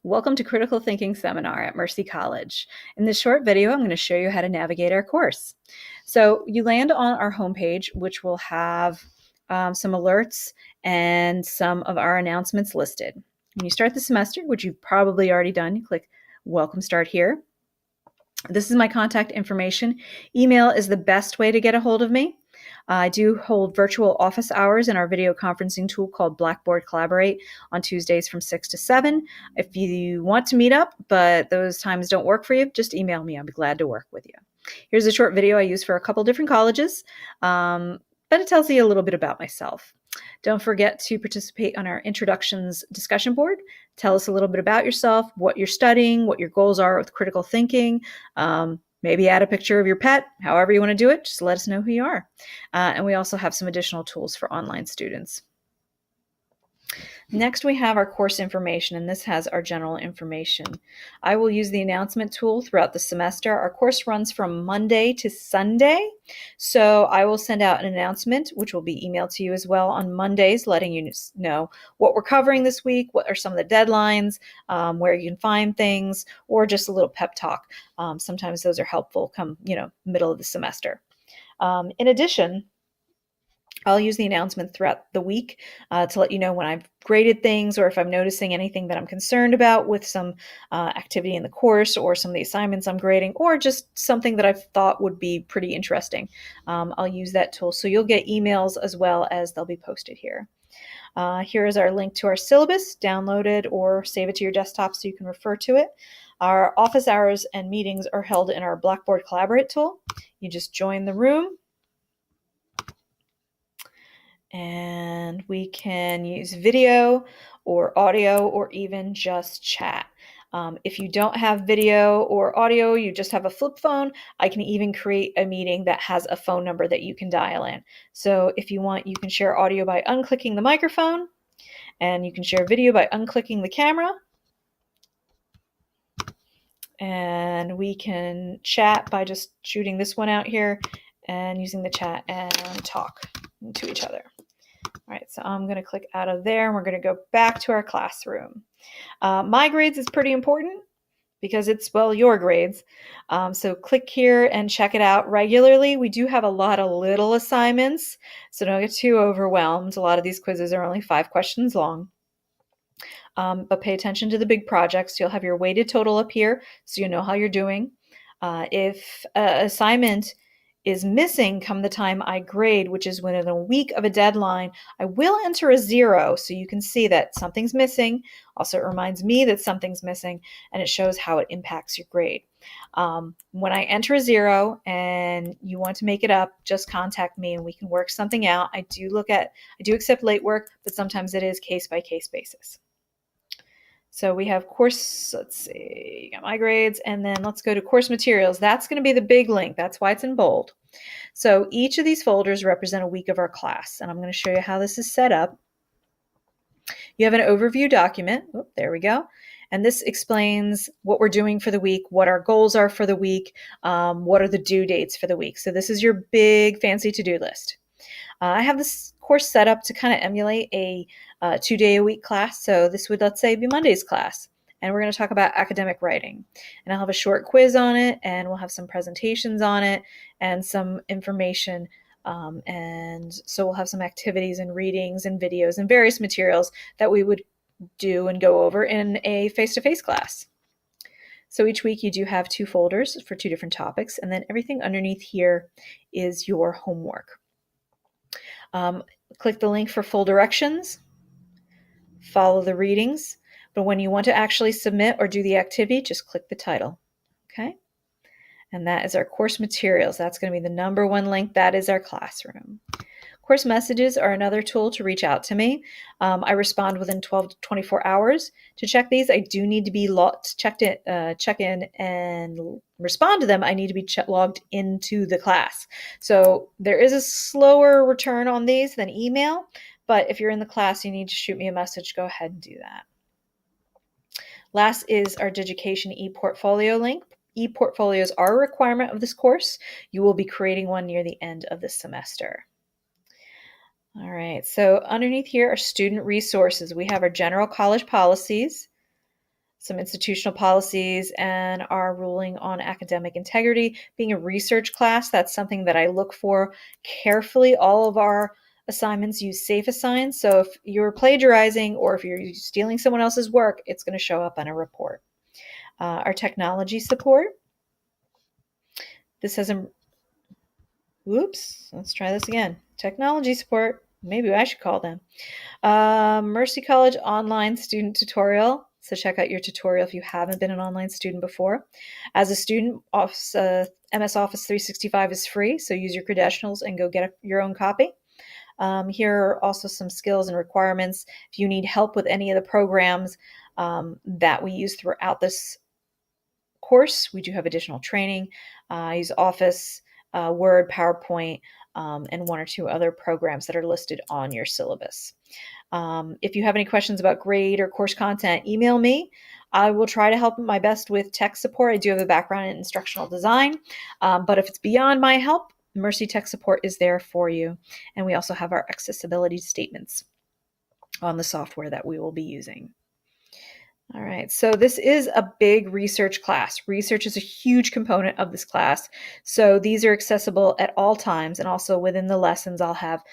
Welcome to Critical Thinking Seminar at Mercy College. In this short video, I'm going to show you how to navigate our course. So you land on our homepage, which will have some alerts and some of our announcements listed. When you start the semester, which you've probably already done, you click Welcome Start Here. This is my contact information. Email is the best way to get a hold of me. I do hold virtual office hours in our video conferencing tool called Blackboard Collaborate on Tuesdays from 6 to 7. If you want to meet up, but those times don't work for you, just email me. I'll be glad to work with you. Here's a short video I use for a couple different colleges, but it tells you a little bit about myself. Don't forget to participate on our introductions discussion board. Tell us a little bit about yourself, what you're studying, what your goals are with critical thinking. Maybe add a picture of your pet, however you want to do it. Just let us know who you are. And we also have some additional tools for online students. Next, we have our course information, and this has our general information. I will use the announcement tool throughout the semester. Our course runs from Monday to Sunday, so I will send out an announcement, which will be emailed to you as well on Mondays, letting you know what we're covering this week, what are some of the deadlines, where you can find things, or just a little pep talk. Sometimes those are helpful come, middle of the semester. In addition, I'll use the announcement throughout the week to let you know when I've graded things or if I'm noticing anything that I'm concerned about with some activity in the course or some of the assignments I'm grading or just something that I've thought would be pretty interesting. I'll use that tool. So you'll get emails as well as they'll be posted here. Here is our link to our syllabus. Download it or save it to your desktop so you can refer to it. Our office hours and meetings are held in our Blackboard Collaborate tool. You just join the room. And we can use video or audio or even just chat. If you don't have video or audio, you just have a flip phone, I can even create a meeting that has a phone number that you can dial in. So if you want, you can share audio by unclicking the microphone, and you can share video by unclicking the camera. And we can chat by just shooting this one out here and using the chat and talk to each other. All right, so I'm going to click out of there and we're going to go back to our classroom. My grades is pretty important because it's, well, your grades. So click here and check it out regularly. We do have a lot of little assignments, so don't get too overwhelmed. A lot of these quizzes are only 5 questions long. But pay attention to the big projects. You'll have your weighted total up here so you know how you're doing. If an assignment is missing come the time I grade, which is within a week of a deadline, I will enter a 0 so you can see that something's missing. Also, it reminds me that something's missing, and it shows how it impacts your grade. When I enter a 0 and you want to make it up, just contact me and we can work something out. I do accept late work, but sometimes it is case-by-case basis. So we have course, let's see, you got my grades, and then let's go to course materials. That's going to be the big link. That's why it's in bold. So each of these folders represent a week of our class, and I'm going to show you how this is set up. You have an overview document. Oh, there we go. And this explains what we're doing for the week, what our goals are for the week, what are the due dates for the week. So this is your big fancy to-do list. I have this course set up to kind of emulate a 2-day-a-week class. So this would, let's say, be Monday's class. And we're going to talk about academic writing. And I'll have a short quiz on it, and we'll have some presentations on it and some information. And so we'll have some activities and readings and videos and various materials that we would do and go over in a face-to-face class. So each week you do have 2 folders for 2 different topics, and then everything underneath here is your homework. Click the link for full directions, follow the readings, but when you want to actually submit or do the activity, just click the title, okay? And that is our course materials. That's going to be the number 1 link. That is our classroom. Course messages are another tool to reach out to me. I respond within 12 to 24 hours. To check these, I do need to be check in and respond to them. I need to be logged into the class. So there is a slower return on these than email, but if you're in the class, you need to shoot me a message. Go ahead and do that. Last is our Digication ePortfolio link. ePortfolios are a requirement of this course. You will be creating one near the end of the semester. All right, so underneath here are student resources. We have our general college policies, some institutional policies, and our ruling on academic integrity. Being a research class, that's something that I look for carefully. All of our assignments use SafeAssign, so if you're plagiarizing or if you're stealing someone else's work, it's going to show up on a report. Our technology support. This has a, whoops, let's try this again. Technology support, maybe I should call them. Mercy College online student tutorial. So check out your tutorial if you haven't been an online student before. As a student, MS Office 365 is free, so use your credentials and go get your own copy. Here are also some skills and requirements. If you need help with any of the programs that we use throughout this course, we do have additional training. I use Office, Word, PowerPoint, and one or two other programs that are listed on your syllabus. If you have any questions about grade or course content, email me. I will try to help my best with tech support. I do have a background in instructional design, but if it's beyond my help, Mercy Tech Support is there for you. And we also have our accessibility statements on the software that we will be using. All right, so this is a big research class. Research is a huge component of this class. So these are accessible at all times, and also within the lessons, I'll have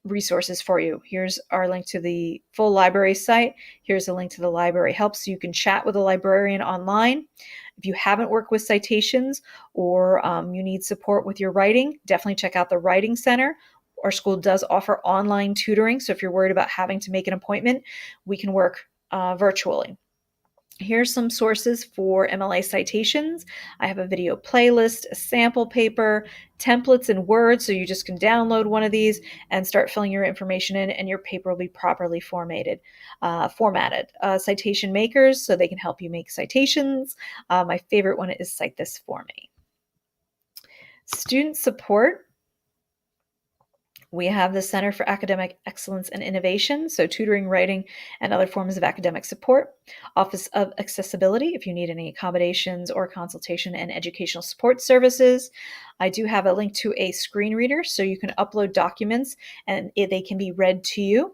resources for you. Here's our link to the full library site. Here's a link to the library help, so you can chat with a librarian online. If you haven't worked with citations or you need support with your writing, definitely check out the Writing Center. Our school does offer online tutoring, so if you're worried about having to make an appointment, we can work virtually. Here's some sources for MLA citations. I have a video playlist, a sample paper, templates in Word, so you just can download one of these and start filling your information in, and your paper will be properly formatted. Citation makers, so they can help you make citations. My favorite one is Cite This For Me. Student support. We have the Center for Academic Excellence and Innovation, so tutoring, writing, and other forms of academic support. Office of Accessibility, if you need any accommodations or consultation and educational support services. I do have a link to a screen reader, so you can upload documents and they can be read to you.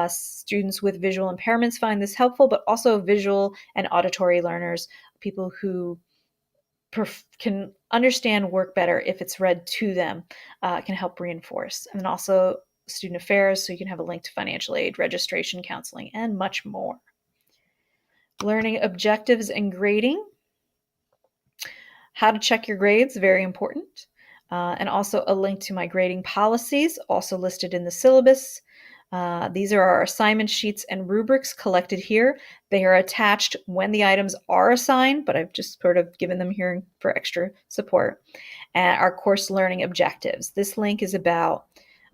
Students with visual impairments find this helpful, but also visual and auditory learners, people who can understand work better if it's read to them, can help reinforce. And then also student affairs, so you can have a link to financial aid, registration, counseling, and much more. Learning objectives and grading. How to check your grades, very important. And also a link to my grading policies, also listed in the syllabus. These are our assignment sheets and rubrics collected here. They are attached when the items are assigned, but I've just sort of given them here for extra support. And our course learning objectives. This link is about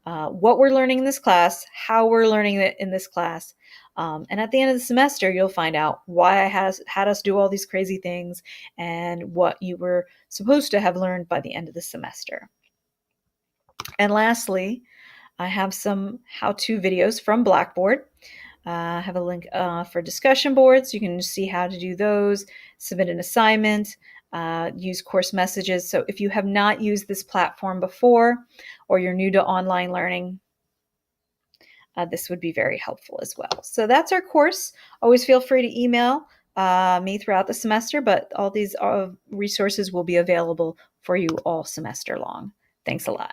what we're learning in this class, how we're learning it in this class. And at the end of the semester, you'll find out why I had us do all these crazy things and what you were supposed to have learned by the end of the semester. And lastly, I have some how-to videos from Blackboard. I have a link for discussion boards. You can see how to do those, submit an assignment, use course messages. So if you have not used this platform before, or you're new to online learning, this would be very helpful as well. So that's our course. Always feel free to email me throughout the semester, but all these resources will be available for you all semester long. Thanks a lot.